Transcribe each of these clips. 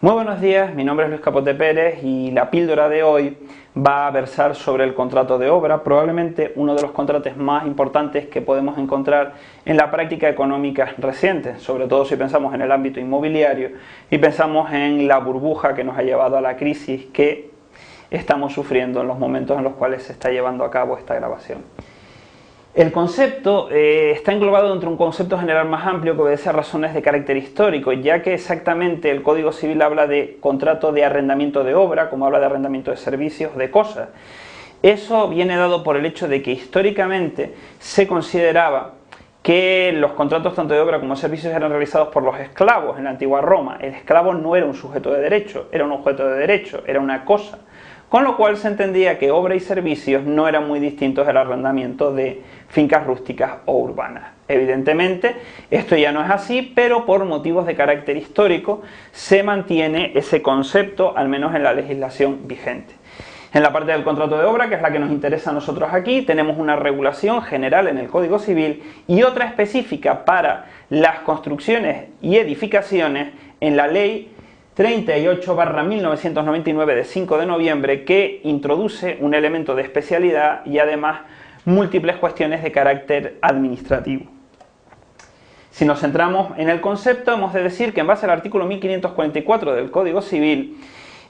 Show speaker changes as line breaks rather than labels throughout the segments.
Muy buenos días, mi nombre es Luis Capote Pérez y la píldora de hoy va a versar sobre el contrato de obra, probablemente uno de los contratos más importantes que podemos encontrar en la práctica económica reciente, sobre todo si pensamos en el ámbito inmobiliario y pensamos en la burbuja que nos ha llevado a la crisis que estamos sufriendo en los momentos en los cuales se está llevando a cabo esta grabación. El concepto está englobado dentro de un concepto general más amplio que obedece a razones de carácter histórico, ya que exactamente el Código Civil habla de contrato de arrendamiento de obra, como habla de arrendamiento de servicios, de cosas. Eso viene dado por el hecho de que históricamente se consideraba que los contratos tanto de obra como de servicios eran realizados por los esclavos en la antigua Roma. El esclavo no era un sujeto de derecho, era un objeto de derecho, era una cosa. Con lo cual se entendía que obra y servicios no eran muy distintos del arrendamiento de fincas rústicas o urbanas. Evidentemente, esto ya no es así, pero por motivos de carácter histórico se mantiene ese concepto, al menos en la legislación vigente. En la parte del contrato de obra, que es la que nos interesa a nosotros aquí, tenemos una regulación general en el Código Civil y otra específica para las construcciones y edificaciones en la Ley 38/1999 de 5 de noviembre, que introduce un elemento de especialidad y además múltiples cuestiones de carácter administrativo. Si nos centramos en el concepto, hemos de decir que en base al artículo 1544 del Código Civil,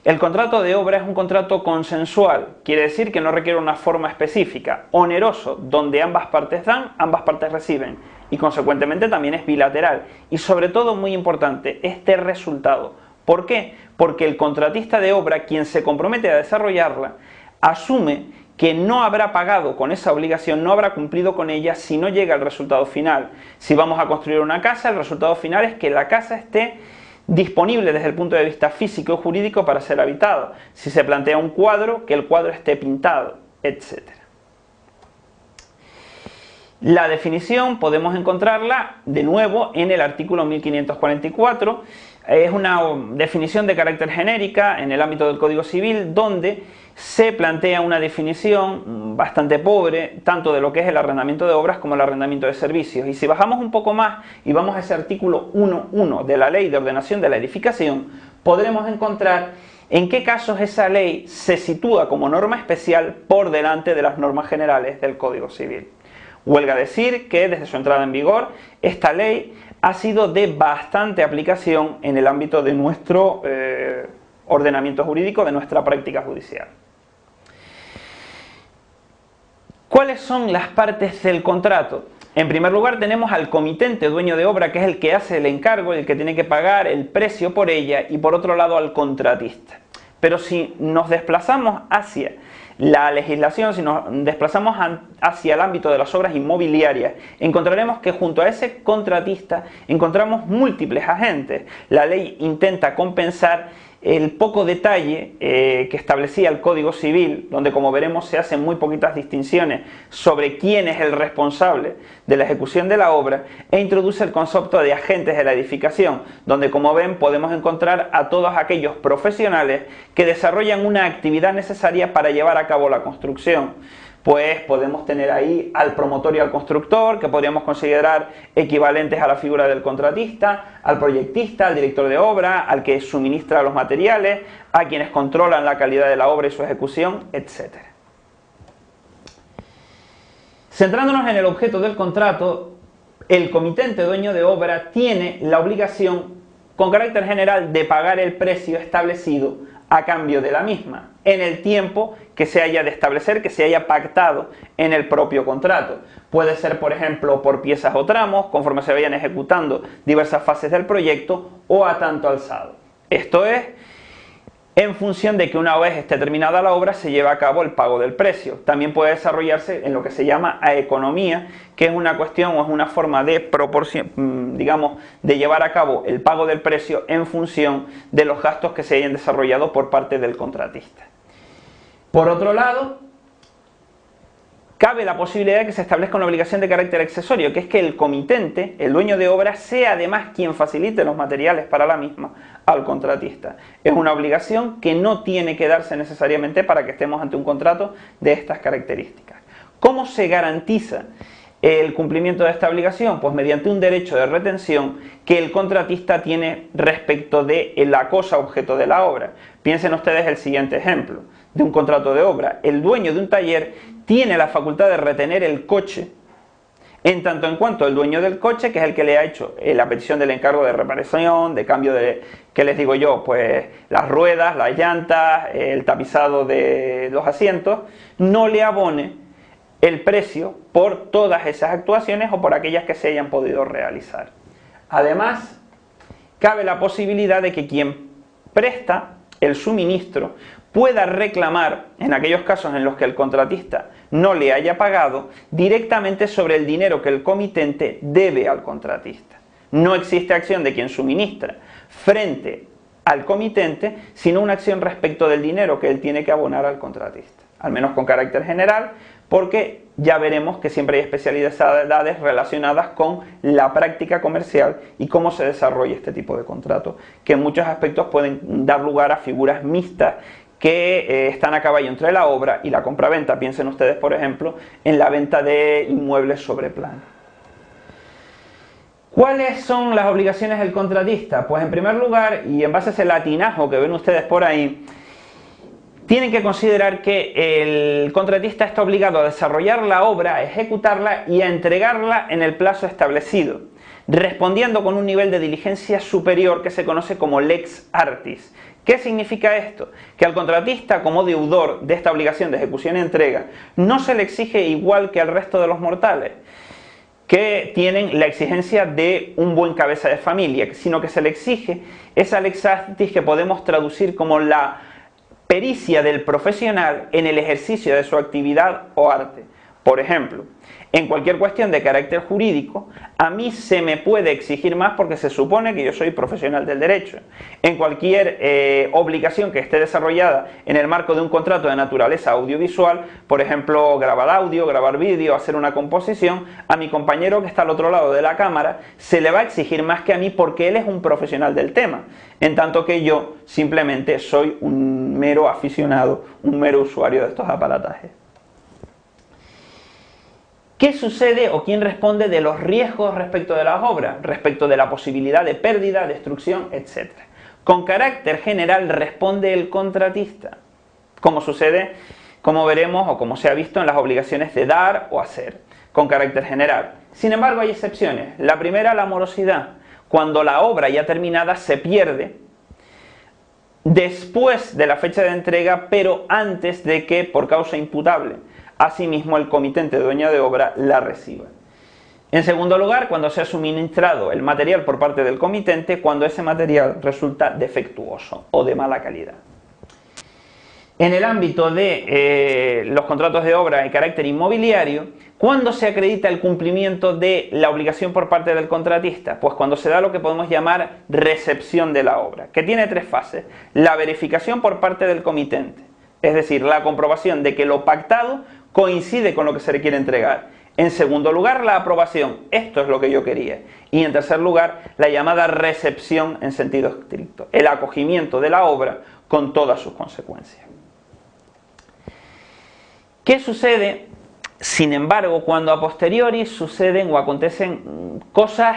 el contrato de obra es un contrato consensual, quiere decir que no requiere una forma específica, oneroso, donde ambas partes dan, ambas partes reciben, y consecuentemente también es bilateral, y sobre todo, muy importante, este resultado. ¿Por qué? Porque el contratista de obra, quien se compromete a desarrollarla, asume que no habrá pagado con esa obligación, no habrá cumplido con ella si no llega al resultado final. Si vamos a construir una casa, el resultado final es que la casa esté disponible desde el punto de vista físico y jurídico para ser habitada. Si se plantea un cuadro, que el cuadro esté pintado, etc. La definición podemos encontrarla de nuevo en el artículo 1544, es una definición de carácter genérica en el ámbito del Código Civil, donde se plantea una definición bastante pobre, tanto de lo que es el arrendamiento de obras como el arrendamiento de servicios. Y si bajamos un poco más y vamos a ese artículo 1.1 de la Ley de Ordenación de la Edificación, podremos encontrar en qué casos esa ley se sitúa como norma especial por delante de las normas generales del Código Civil. Huelga decir que desde su entrada en vigor, esta ley ha sido de bastante aplicación en el ámbito de nuestro ordenamiento jurídico, de nuestra práctica judicial. ¿Cuáles son las partes del contrato? En primer lugar tenemos al comitente dueño de obra, que es el que hace el encargo, el que tiene que pagar el precio por ella, y por otro lado al contratista. Pero si nos desplazamos hacia la legislación, si nos desplazamos hacia el ámbito de las obras inmobiliarias, encontraremos que junto a ese contratista encontramos múltiples agentes. La ley intenta compensar el poco detalle que establecía el Código Civil, donde, como veremos, se hacen muy poquitas distinciones sobre quién es el responsable de la ejecución de la obra, e introduce el concepto de agentes de la edificación, donde, como ven, podemos encontrar a todos aquellos profesionales que desarrollan una actividad necesaria para llevar a cabo la construcción. Pues podemos tener ahí al promotor y al constructor, que podríamos considerar equivalentes a la figura del contratista, al proyectista, al director de obra, al que suministra los materiales, a quienes controlan la calidad de la obra y su ejecución, etc. Centrándonos en el objeto del contrato, el comitente dueño de obra tiene la obligación, con carácter general, de pagar el precio establecido a cambio de la misma, en el tiempo que se haya de establecer, que se haya pactado en el propio contrato. Puede ser, por ejemplo, por piezas o tramos, conforme se vayan ejecutando diversas fases del proyecto, o a tanto alzado. Esto es, en función de que una vez esté terminada la obra se lleva a cabo el pago del precio. También puede desarrollarse en lo que se llama aeconomía, que es una cuestión o es una forma de proporción, digamos, de llevar a cabo el pago del precio en función de los gastos que se hayan desarrollado por parte del contratista. Por otro lado, cabe la posibilidad de que se establezca una obligación de carácter accesorio, que es que el comitente, el dueño de obra, sea además quien facilite los materiales para la misma al contratista. Es una obligación que no tiene que darse necesariamente para que estemos ante un contrato de estas características. ¿Cómo se garantiza el cumplimiento de esta obligación? Pues mediante un derecho de retención que el contratista tiene respecto de la cosa objeto de la obra. Piensen ustedes el siguiente ejemplo de un contrato de obra. El dueño de un taller tiene la facultad de retener el coche en tanto en cuanto el dueño del coche, que es el que le ha hecho la petición del encargo de reparación, de cambio de, ¿qué les digo yo? Pues las ruedas, las llantas, el tapizado de los asientos, no le abone el precio por todas esas actuaciones o por aquellas que se hayan podido realizar. Además, cabe la posibilidad de que quien presta el suministro pueda reclamar, en aquellos casos en los que el contratista no le haya pagado, directamente sobre el dinero que el comitente debe al contratista. No existe acción de quien suministra frente al comitente, sino una acción respecto del dinero que él tiene que abonar al contratista, al menos con carácter general, porque ya veremos que siempre hay especialidades relacionadas con la práctica comercial y cómo se desarrolla este tipo de contrato, que en muchos aspectos pueden dar lugar a figuras mixtas que están a caballo entre la obra y la compraventa. Piensen ustedes, por ejemplo, en la venta de inmuebles sobre plano. ¿Cuáles son las obligaciones del contratista? Pues en primer lugar, y en base a ese latinajo que ven ustedes por ahí, tienen que considerar que el contratista está obligado a desarrollar la obra, a ejecutarla y a entregarla en el plazo establecido, respondiendo con un nivel de diligencia superior que se conoce como lex artis. ¿Qué significa esto? Que al contratista, como deudor de esta obligación de ejecución y entrega, no se le exige igual que al resto de los mortales, que tienen la exigencia de un buen cabeza de familia, sino que se le exige esa lex artis que podemos traducir como la pericia del profesional en el ejercicio de su actividad o arte. Por ejemplo, en cualquier cuestión de carácter jurídico, a mí se me puede exigir más porque se supone que yo soy profesional del derecho. En cualquier obligación que esté desarrollada en el marco de un contrato de naturaleza audiovisual, por ejemplo, grabar audio, grabar vídeo, hacer una composición, a mi compañero que está al otro lado de la cámara se le va a exigir más que a mí porque él es un profesional del tema, en tanto que yo simplemente soy un mero aficionado, un mero usuario de estos aparatajes. ¿Qué sucede o quién responde de los riesgos respecto de las obras, respecto de la posibilidad de pérdida, destrucción, etc.? Con carácter general responde el contratista, como sucede, como veremos o como se ha visto en las obligaciones de dar o hacer, con carácter general. Sin embargo, hay excepciones. La primera, la morosidad. Cuando la obra ya terminada se pierde después de la fecha de entrega, pero antes de que, por causa imputable, asimismo el comitente dueño de obra la reciba. En segundo lugar, cuando se ha suministrado el material por parte del comitente, cuando ese material resulta defectuoso o de mala calidad. En el ámbito de los contratos de obra de carácter inmobiliario, ¿cuándo se acredita el cumplimiento de la obligación por parte del contratista? Pues cuando se da lo que podemos llamar recepción de la obra, que tiene tres fases. La verificación por parte del comitente, es decir, la comprobación de que lo pactado coincide con lo que se le quiere entregar. En segundo lugar, la aprobación, esto es lo que yo quería. Y en tercer lugar, la llamada recepción en sentido estricto, el acogimiento de la obra con todas sus consecuencias. ¿Qué sucede, sin embargo, cuando a posteriori suceden o acontecen cosas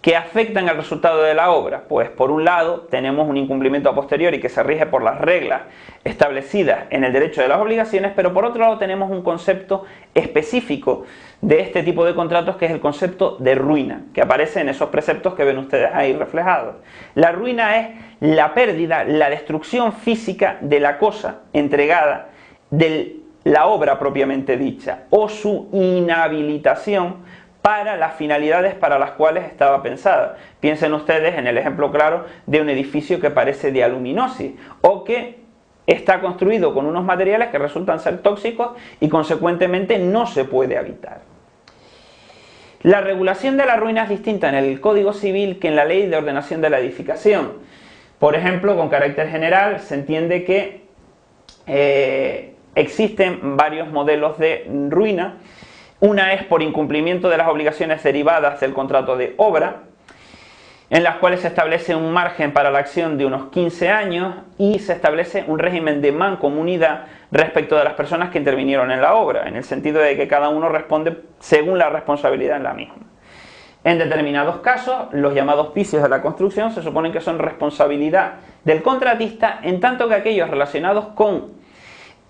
que afectan al resultado de la obra? Pues por un lado tenemos un incumplimiento a posteriori que se rige por las reglas establecidas en el derecho de las obligaciones, pero por otro lado tenemos un concepto específico de este tipo de contratos, que es el concepto de ruina, que aparece en esos preceptos que ven ustedes ahí reflejados. La ruina es la pérdida, la destrucción física de la cosa entregada, de la obra propiamente dicha, o su inhabilitación para las finalidades para las cuales estaba pensada. Piensen ustedes en el ejemplo claro de un edificio que parece de aluminosis o que está construido con unos materiales que resultan ser tóxicos y consecuentemente no se puede habitar. La regulación de la ruina es distinta en el Código Civil que en la Ley de Ordenación de la Edificación. Por ejemplo, con carácter general se entiende que existen varios modelos de ruina. Una es por incumplimiento de las obligaciones derivadas del contrato de obra, en las cuales se establece un margen para la acción de unos 15 años y se establece un régimen de mancomunidad respecto de las personas que intervinieron en la obra, en el sentido de que cada uno responde según la responsabilidad en la misma. En determinados casos, los llamados vicios de la construcción se suponen que son responsabilidad del contratista, en tanto que aquellos relacionados con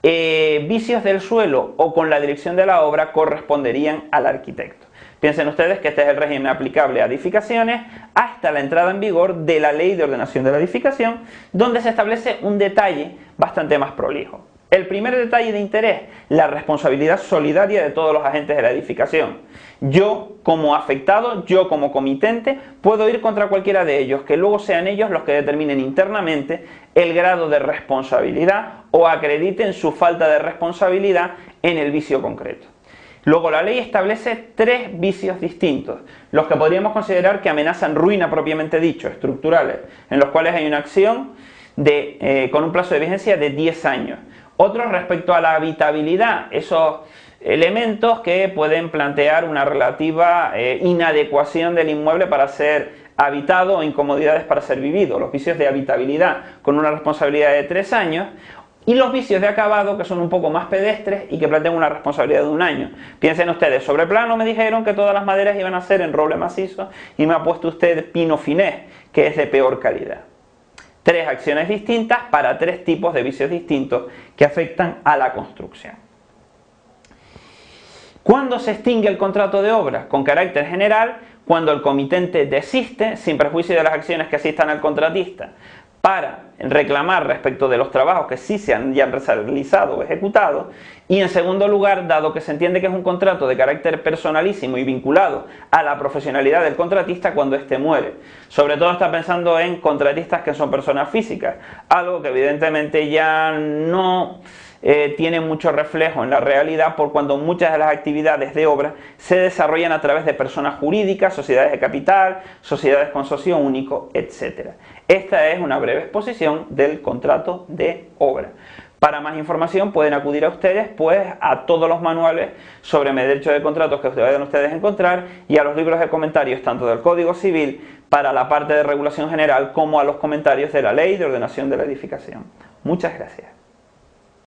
vicios del suelo o con la dirección de la obra corresponderían al arquitecto. Piensen ustedes que este es el régimen aplicable a edificaciones hasta la entrada en vigor de la Ley de Ordenación de la Edificación, donde se establece un detalle bastante más prolijo. El primer detalle de interés, la responsabilidad solidaria de todos los agentes de la edificación. Yo, como afectado, yo como comitente, puedo ir contra cualquiera de ellos, que luego sean ellos los que determinen internamente el grado de responsabilidad o acrediten su falta de responsabilidad en el vicio concreto. Luego la ley establece 3 vicios distintos, los que podríamos considerar que amenazan ruina propiamente dicho, estructurales, en los cuales hay una acción con un plazo de vigencia de 10 años. Otros respecto a la habitabilidad, esos elementos que pueden plantear una relativa inadecuación del inmueble para ser habitado o incomodidades para ser vivido, los vicios de habitabilidad con una responsabilidad de 3 años, y los vicios de acabado, que son un poco más pedestres y que plantean una responsabilidad de 1 año. Piensen ustedes, sobre plano me dijeron que todas las maderas iban a ser en roble macizo y me ha puesto usted pino finés, que es de peor calidad. 3 acciones distintas para 3 tipos de vicios distintos que afectan a la construcción. ¿Cuándo se extingue el contrato de obra? Con carácter general, cuando el comitente desiste, sin perjuicio de las acciones que asistan al contratista, para reclamar respecto de los trabajos que sí se han ya realizado o ejecutado, y en segundo lugar, dado que se entiende que es un contrato de carácter personalísimo y vinculado a la profesionalidad del contratista cuando éste muere. Sobre todo está pensando en contratistas que son personas físicas, algo que evidentemente ya no tiene mucho reflejo en la realidad por cuando muchas de las actividades de obra se desarrollan a través de personas jurídicas, sociedades de capital, sociedades con socio único, etc. Esta es una breve exposición del contrato de obra. Para más información pueden acudir a ustedes a todos los manuales sobre derecho de contratos que vayan ustedes a encontrar y a los libros de comentarios tanto del Código Civil para la parte de regulación general como a los comentarios de la Ley de Ordenación de la Edificación. Muchas gracias.